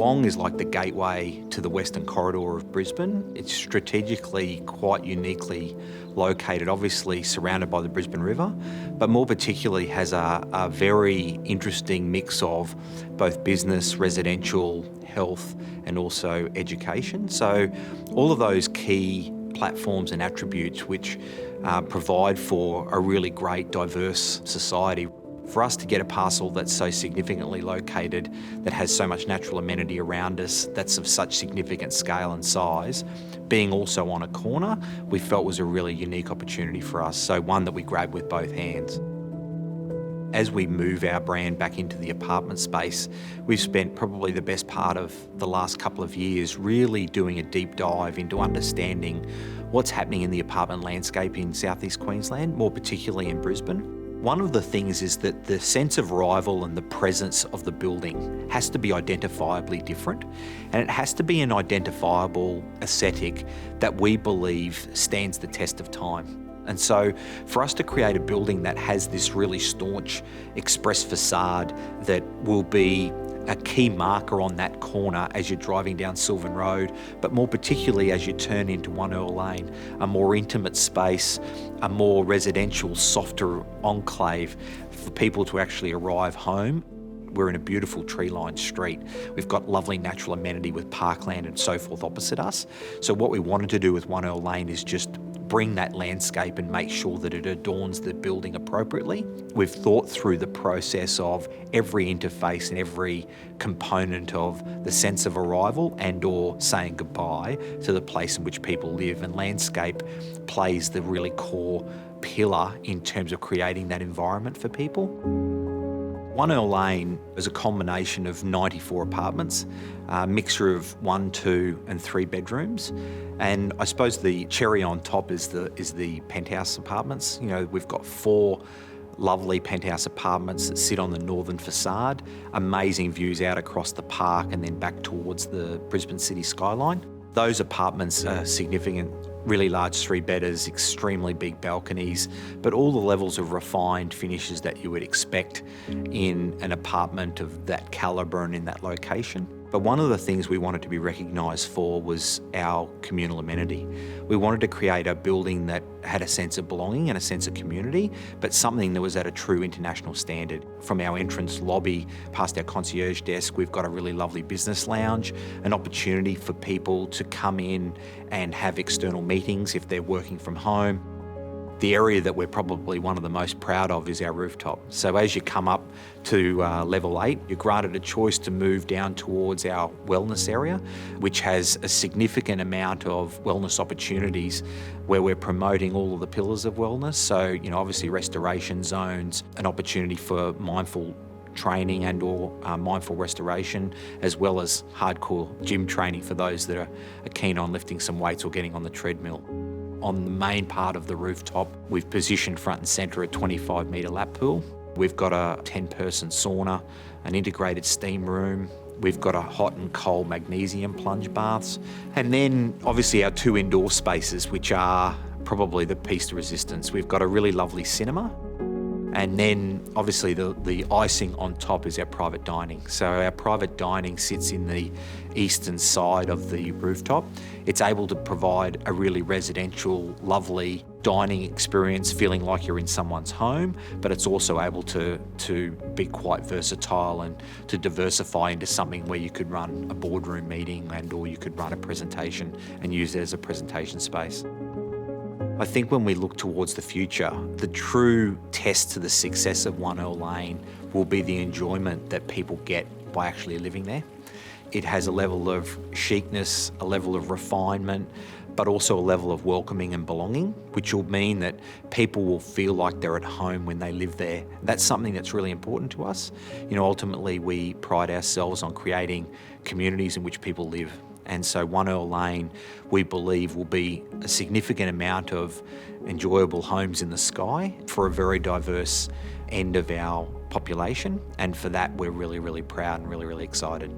Geelong is like the gateway to the western corridor of Brisbane. It's strategically quite uniquely located, obviously surrounded by the Brisbane River, but more particularly has a very interesting mix of both business, residential, health, and also education. So all of those key platforms and attributes which provide for a really great, diverse society. For us to get a parcel that's so significantly located, that has so much natural amenity around us, that's of such significant scale and size, being also on a corner, we felt was a really unique opportunity for us, so one that we grabbed with both hands. As we move our brand back into the apartment space, we've spent probably the best part of the last couple of years really doing a deep dive into understanding what's happening in the apartment landscape in southeast Queensland, more particularly in Brisbane. One of the things is that the sense of arrival and the presence of the building has to be identifiably different, and it has to be an identifiable aesthetic that we believe stands the test of time. And so for us to create a building that has this really staunch express facade that will be a key marker on that corner as you're driving down Sylvan Road, but more particularly as you turn into 1 Earle Lane, a more intimate space, a more residential, softer enclave for people to actually arrive home. We're in a beautiful tree-lined street. We've got lovely natural amenity with parkland and so forth opposite us. So what we wanted to do with 1 Earle Lane is just bring that landscape and make sure that it adorns the building appropriately. We've thought through the process of every interface and every component of the sense of arrival and or saying goodbye to the place in which people live, and landscape plays the really core pillar in terms of creating that environment for people. 1 Earle Lane is a combination of 94 apartments, a mixture of 1, 2 and 3 bedrooms. And I suppose the cherry on top is the penthouse apartments. You know, we've got 4 lovely penthouse apartments that sit on the northern facade, amazing views out across the park and then back towards the Brisbane city skyline. Those apartments are significant, really large 3-bedders, extremely big balconies, but all the levels of refined finishes that you would expect in an apartment of that calibre and in that location. But one of the things we wanted to be recognised for was our communal amenity. We wanted to create a building that had a sense of belonging and a sense of community, but something that was at a true international standard. From our entrance lobby past our concierge desk, we've got a really lovely business lounge, an opportunity for people to come in and have external meetings if they're working from home. The area that we're probably one of the most proud of is our rooftop. So as you come up to level 8, you're granted a choice to move down towards our wellness area, which has a significant amount of wellness opportunities where we're promoting all of the pillars of wellness. So, you know, obviously restoration zones, an opportunity for mindful training and or mindful restoration, as well as hardcore gym training for those that are keen on lifting some weights or getting on the treadmill. On the main part of the rooftop, we've positioned front and centre a 25-metre lap pool. We've got a 10-person sauna, an integrated steam room. We've got a hot and cold magnesium plunge baths. And then obviously our 2 indoor spaces, which are probably the piece de resistance. We've got a really lovely cinema. And then obviously the icing on top is our private dining. So our private dining sits in the eastern side of the rooftop. It's able to provide a really residential, lovely dining experience, feeling like you're in someone's home, but it's also able to be quite versatile and to diversify into something where you could run a boardroom meeting and or you could run a presentation and use it as a presentation space. I think when we look towards the future, the true test to the success of 1 Earle Lane will be the enjoyment that people get by actually living there. It has a level of chicness, a level of refinement, but also a level of welcoming and belonging, which will mean that people will feel like they're at home when they live there. That's something that's really important to us. You know, ultimately we pride ourselves on creating communities in which people live. And so 1 Earle Lane, we believe, will be a significant amount of enjoyable homes in the sky for a very diverse end of our population. And for that, we're really, really proud and really, really excited.